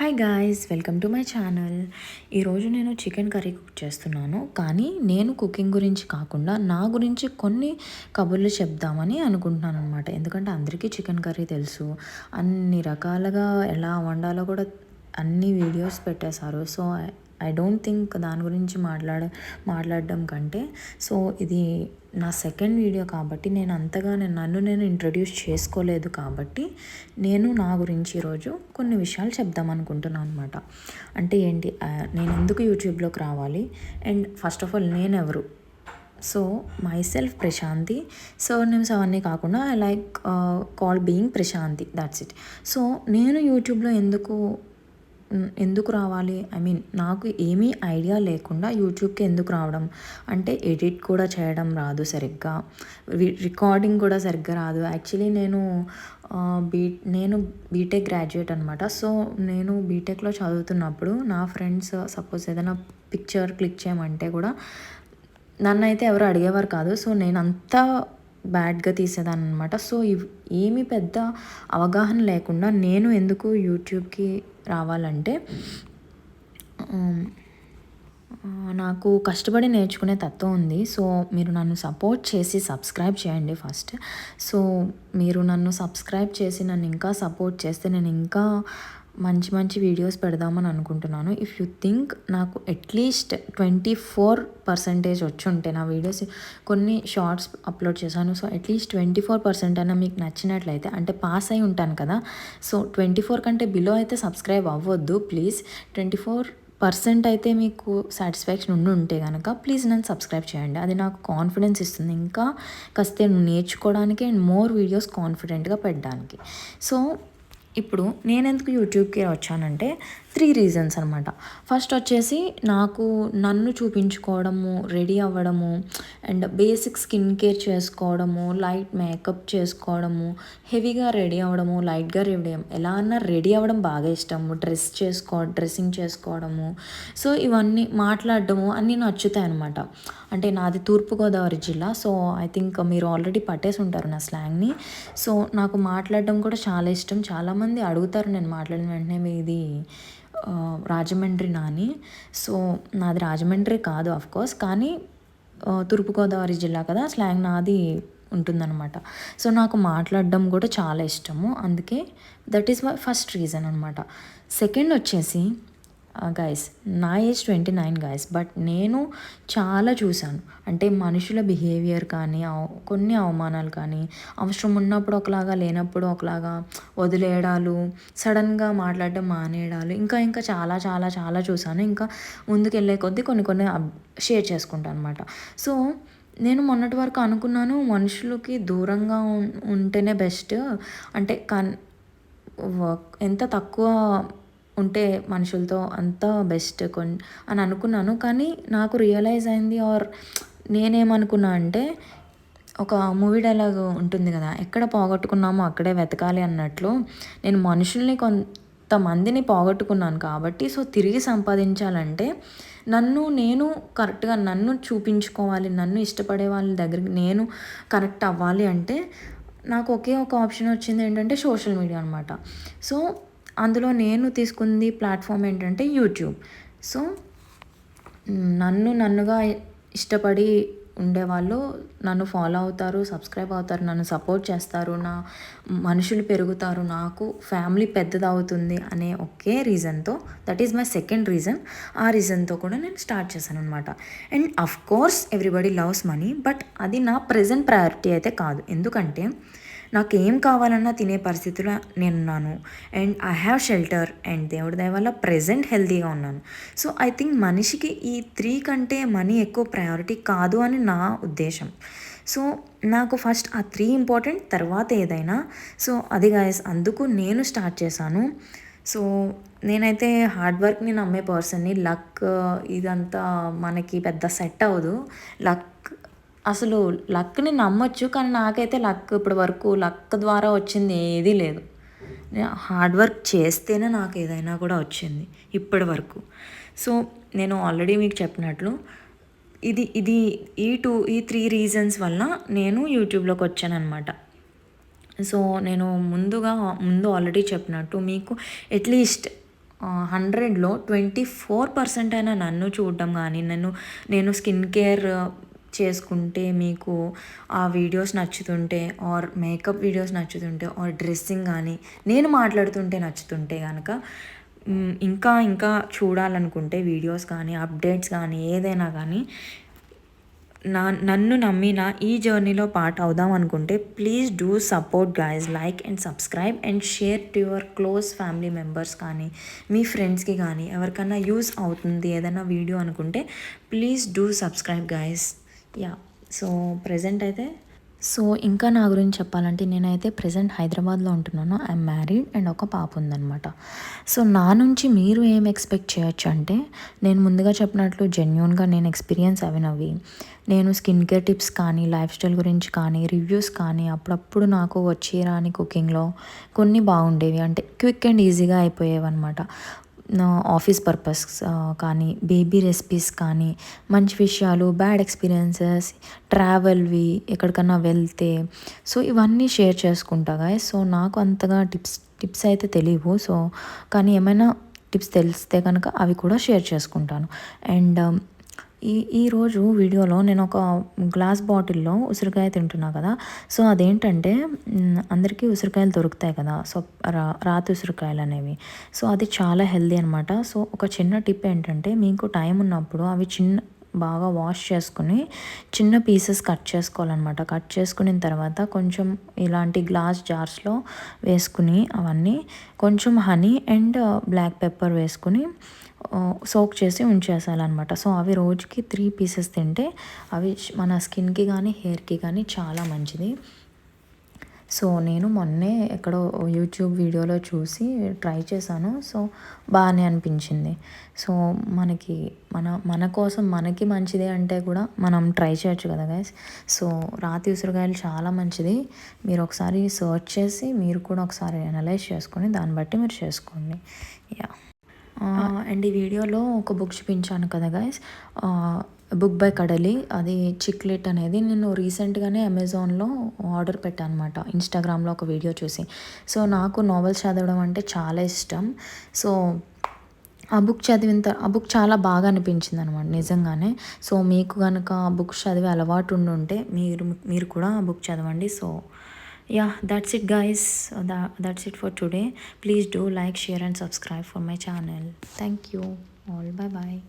Hi guys, welcome to my channel. ఈరోజు నేను chicken curry cook చేస్తున్నాను. కానీ నేను కుకింగ్ గురించి కాకుండా నా గురించి కొన్ని కబుర్లు చెప్దామని అనుకుంటున్నాను అనమాట. ఎందుకంటే అందరికీ చికెన్ కర్రీ తెలుసు, అన్ని రకాలుగా ఎలా వండాలో కూడా అన్ని వీడియోస్ పెట్టేశారు. సో ఐ డోంట్ థింక్ దాని గురించి మాట్లాడడం కంటే, సో ఇది నా సెకండ్ వీడియో కాబట్టి నన్ను ఇంట్రడ్యూస్ చేసుకోలేదు కాబట్టి నేను నా గురించి ఈరోజు కొన్ని విషయాలు చెప్దాం అనుకుంటున్నాను అనమాట. అంటే ఏంటి, నేను ఎందుకు యూట్యూబ్లోకి రావాలి అండ్ ఫస్ట్ ఆఫ్ ఆల్ నేను ఎవరు. So myself Prashanti, names అవన్నీ కాకుండా I like call being Prashanti, that's it. So నేను యూట్యూబ్లో ఎందుకు రావాలి, నాకు ఏమీ ఐడియా లేకుండా యూట్యూబ్కి ఎందుకు రావడం అంటే, ఎడిట్ కూడా చేయడం రాదు సరిగ్గా, రికార్డింగ్ కూడా సరిగ్గా రాదు. యాక్చువల్లీ నేను బీటెక్ గ్రాడ్యుయేట్ అనమాట. సో నేను బీటెక్లో చదువుతున్నప్పుడు నా ఫ్రెండ్స్ సపోజ్ ఏదైనా పిక్చర్ క్లిక్ చేయమంటే కూడా నన్ను అయితే ఎవరు అడిగేవారు కాదు. సో నేను అంతా బ్యాడ్గా తీసేదాన్ని అనమాట. సో ఏమీ పెద్ద అవగాహన లేకుండా నేను ఎందుకు యూట్యూబ్కి రావాలంటే, నాకు కష్టపడి నేర్చుకునే తత్వం ఉంది. సో మీరు నన్ను సపోర్ట్ చేసి సబ్స్క్రైబ్ చేయండి ఫస్ట్. సో మీరు నన్ను సబ్స్క్రైబ్ చేసి నన్ను ఇంకా సపోర్ట్ చేస్తే నేను ఇంకా మంచి మంచి వీడియోస్ పెడదామని అనుకుంటున్నాను. ఇఫ్ యూ థింక్ నాకు అట్లీస్ట్ 24% వచ్చి ఉంటే, నా వీడియోస్ కొన్ని షార్ట్స్ అప్లోడ్ చేశాను, సో అట్లీస్ట్ 24% అయినా మీకు నచ్చినట్లయితే, అంటే పాస్ అయి ఉంటాను కదా. సో 24 కంటే బిలో అయితే సబ్స్క్రైబ్ అవ్వద్దు ప్లీజ్. 24% అయితే మీకు సాటిస్ఫాక్షన్ ఉంటే కనుక ప్లీజ్ నన్ను సబ్స్క్రైబ్ చేయండి. అది నాకు కాన్ఫిడెన్స్ ఇస్తుంది, ఇంకా కాస్త నేర్చుకోవడానికి అండ్ మోర్ వీడియోస్ కాన్ఫిడెంట్గా పెట్టడానికి. సో ఇప్పుడు నేను ఎందుకు యూట్యూబ్కి వచ్చానంటే 3 రీజన్స్ అనమాట. ఫస్ట్ వచ్చేసి నన్ను చూపించుకోవడము, రెడీ అవ్వడము అండ్ బేసిక్ స్కిన్ కేర్ చేసుకోవడము, లైట్ మేకప్ చేసుకోవడము, హెవీగా రెడీ అవ్వడము, లైట్గా ఎలా అన్నా రెడీ అవ్వడం బాగా ఇష్టము, డ్రెస్సింగ్ చేసుకోవడము. సో ఇవన్నీ మాట్లాడడము అన్నీ నచ్చుతాయి అనమాట. అంటే నాది తూర్పుగోదావరి జిల్లా. సో ఐ థింక్ మీరు ఆల్రెడీ పట్టేసి ఉంటారు నా స్లాంగ్ని. సో నాకు మాట్లాడడం కూడా చాలా ఇష్టం. చాలామంది అడుగుతారు నేను మాట్లాడిన వెంటనే, మీది రాజమండ్రి నాని. సో నాది రాజమండ్రి కాదు అఫ్కోర్స్, కానీ తూర్పుగోదావరి జిల్లా కదా, స్లాంగ్ నాది ఉంటుందన్నమాట. సో నాకు మాట్లాడడం కూడా చాలా ఇష్టము, అందుకే that is my first reason అనమాట. సెకండ్ వచ్చేసి గైస్, నా ఏజ్ 29 గైస్, బట్ నేను చాలా చూశాను. అంటే మనుషుల బిహేవియర్ కానీ, కొన్ని అవమానాలు కానీ, అవసరం ఉన్నప్పుడు ఒకలాగా లేనప్పుడు ఒకలాగా వదిలేయడాలు, సడన్గా మాట్లాడడం మానేయడాలు, ఇంకా చాలా చాలా చాలా చూశాను. ఇంకా ముందుకు వెళ్ళే కొద్దీ కొన్ని షేర్ చేసుకుంటాను అనమాట. సో నేను మొన్నటి వరకు అనుకున్నాను, మనుషులకి దూరంగా ఉంటేనే బెస్ట్, అంటే ఎంత తక్కువ ఉంటే మనుషులతో అంత బెస్ట్ అని అనుకున్నాను. కానీ నాకు రియలైజ్ అయింది, నేనేమనుకున్నా అంటే, ఒక మూవీ డైలాగ్ ఉంటుంది కదా, ఎక్కడ పోగొట్టుకున్నామో అక్కడే వెతకాలి అన్నట్లు, నేను మనుషుల్ని కొంతమందిని పోగొట్టుకున్నాను కాబట్టి, సో తిరిగి సంపాదించాలంటే నేను కరెక్ట్గా నన్ను చూపించుకోవాలి, నన్ను ఇష్టపడే వాళ్ళ దగ్గరికి నేను కనెక్ట్ అవ్వాలి అంటే నాకు ఒకే ఒక ఆప్షన్ వచ్చింది, ఏంటంటే సోషల్ మీడియా అనమాట. సో అందులో నేను తీసుకుంది ప్లాట్ఫామ్ ఏంటంటే యూట్యూబ్. సో నన్నుగా ఇష్టపడి ఉండేవాళ్ళు నన్ను ఫాలో అవుతారు, సబ్స్క్రైబ్ అవుతారు, నన్ను సపోర్ట్ చేస్తారు, నా మనుషులు పెరుగుతారు, నాకు ఫ్యామిలీ పెద్దదవుతుంది అనే ఒకే రీజన్తో, that is my second reason. ఆ రీజన్తో కూడా నేను స్టార్ట్ చేశాను అనమాట. And of course everybody loves money, but అది నా ప్రెజెంట్ ప్రయారిటీ అయితే కాదు. ఎందుకంటే నాకు ఏం కావాలన్నా తినే పరిస్థితిలో నేనున్నాను, and I have shelter, and దేవుడి దయ వల్ల ప్రెజెంట్ హెల్తీగా ఉన్నాను. సో ఐ థింక్ మనిషికి ఈ 3 కంటే మనీ ఎక్కువ ప్రయారిటీ కాదు అని నా ఉద్దేశం. సో నాకు ఫస్ట్ ఆ 3 ఇంపార్టెంట్, తర్వాత ఏదైనా. సో అది గైస్, అందుకు నేను స్టార్ట్ చేశాను. సో నేనైతే హార్డ్ వర్క్ని నమ్మే పర్సన్ని. లక్ ఇదంతా మనకి పెద్ద సెట్ అవ్వదు. అసలు లక్ని నమ్మొచ్చు, కానీ నాకైతే ఇప్పటి వరకు లక్ ద్వారా వచ్చింది ఏదీ లేదు. హార్డ్ వర్క్ చేస్తేనే నాకు ఏదైనా కూడా వచ్చింది ఇప్పటి వరకు. సో నేను ఆల్రెడీ మీకు చెప్పినట్లు ఈ 3 రీజన్స్ వల్ల నేను యూట్యూబ్లోకి వచ్చాను అనమాట. సో నేను ముందు ఆల్రెడీ చెప్పినట్టు మీకు అట్లీస్ట్ 100లో 24% అయినా నన్ను చూడడం కానీ, నేను స్కిన్ కేర్ చేసుకుంటే మీకు ఆ వీడియోస్ నచ్చుతుంటే, ఆర్ మేకప్ వీడియోస్ నచ్చుతుంటే, ఆర్ డ్రెస్సింగ్ కానీ, నేను మాట్లాడుతుంటే నచ్చుతుంటే కనుక ఇంకా ఇంకా చూడాలనుకుంటే వీడియోస్ కానీ, అప్డేట్స్ కానీ, ఏదైనా కానీ నన్ను నమ్మిన ఈ జర్నీలో పార్ట్ అవుదాం అనుకుంటే please do support guys, like and subscribe and share to your close family members కానీ, మీ ఫ్రెండ్స్కి కానీ, ఎవరికైనా యూస్ అవుతుంది ఏదైనా వీడియో అనుకుంటే please do subscribe guys. Yeah, so present అయితే ఇంకా నా గురించి చెప్పాలంటే నేనైతే ప్రజెంట్ హైదరాబాద్లో ఉంటున్నాను. ఐఎమ్ మ్యారీడ్ అండ్ ఒక పాప ఉందన్నమాట. సో నా నుంచి మీరు ఏం ఎక్స్పెక్ట్ చేయొచ్చు అంటే, నేను ముందుగా చెప్పినట్లు జెన్యూన్గా నేను ఎక్స్పీరియన్స్ అవినవి, నేను స్కిన్ కేర్ టిప్స్ కానీ, లైఫ్ స్టైల్ గురించి కానీ, రివ్యూస్ కానీ, అప్పుడప్పుడు నాకు వచ్చి రాని కుకింగ్లో కొన్ని బాగుండేవి, అంటే క్విక్ అండ్ ఈజీగా అయిపోయేవి అనమాట. ఆఫీస్ పర్పస్ కానీ, బేబీ రెసిపీస్ కానీ, మంచి విషయాలు, బ్యాడ్ ఎక్స్పీరియన్సెస్, ట్రావెల్వి, ఎక్కడికన్నా వెళ్తే, సో ఇవన్నీ షేర్ చేసుకుంటా గాయస్. సో నాకు అంతగా టిప్స్ అయితే తెలియవు. సో కానీ ఏమైనా టిప్స్ తెలిస్తే కనుక అవి కూడా షేర్ చేసుకుంటాను. అండ్ ఈరోజు వీడియోలో నేను ఒక గ్లాస్ బాటిల్లో ఉసిరికాయ తింటున్నా కదా. సో అదేంటంటే అందరికీ ఉసిరికాయలు దొరుకుతాయి కదా, సో రాతి ఉసిరికాయలు అనేవి. సో అది చాలా హెల్దీ అనమాట. సో ఒక చిన్న టిప్ ఏంటంటే, మీకు టైం ఉన్నప్పుడు అవి బాగా వాష్ చేసుకుని చిన్న పీసెస్ కట్ చేసుకోవాలన్నమాట. కట్ చేసుకున్న తర్వాత కొంచెం ఇలాంటి గ్లాస్ జార్స్లో వేసుకుని అవన్నీ కొంచెం హనీ అండ్ బ్లాక్ పెప్పర్ వేసుకుని సోక్ చేసి ఉంచేసాలన్నమాట. సో అవి రోజుకి 3 పీసెస్ తింటే అవి మన స్కిన్కి కానీ, హెయిర్కి కానీ చాలా మంచిది. సో నేను మొన్నే ఎక్కడో యూట్యూబ్ వీడియోలో చూసి ట్రై చేశాను. సో బాగానే అనిపించింది. సో మన కోసం మనకి మంచిది అంటే కూడా మనం ట్రై చేయొచ్చు కదా గైస్. సో రాతి ఉసిరికాయలు చాలా మంచిది. మీరు ఒకసారి సర్చ్ చేసి మీరు కూడా ఒకసారి అనలైజ్ చేసుకొని దాన్ని బట్టి మీరు చేసుకోండి. యా, అండ్ ఈ వీడియోలో ఒక బుక్ చూపించాను కదా గైస్, బుక్ బై కడలి, అది చిక్లెట్ అనేది నేను రీసెంట్గానే అమెజాన్లో ఆర్డర్ పెట్టాను అనమాట, ఇన్స్టాగ్రామ్లో ఒక వీడియో చూసి. సో నాకు నావెల్స్ చదవడం అంటే చాలా ఇష్టం. సో ఆ బుక్ చాలా బాగా అనిపించింది అనమాట నిజంగానే. సో మీకు కనుక ఆ బుక్ చదివే అలవాటు ఉండుంటే మీరు కూడా ఆ బుక్ చదవండి. So yeah, that's it guys, that's it for today. Please do like, share and subscribe for my channel. Thank you all. Bye bye.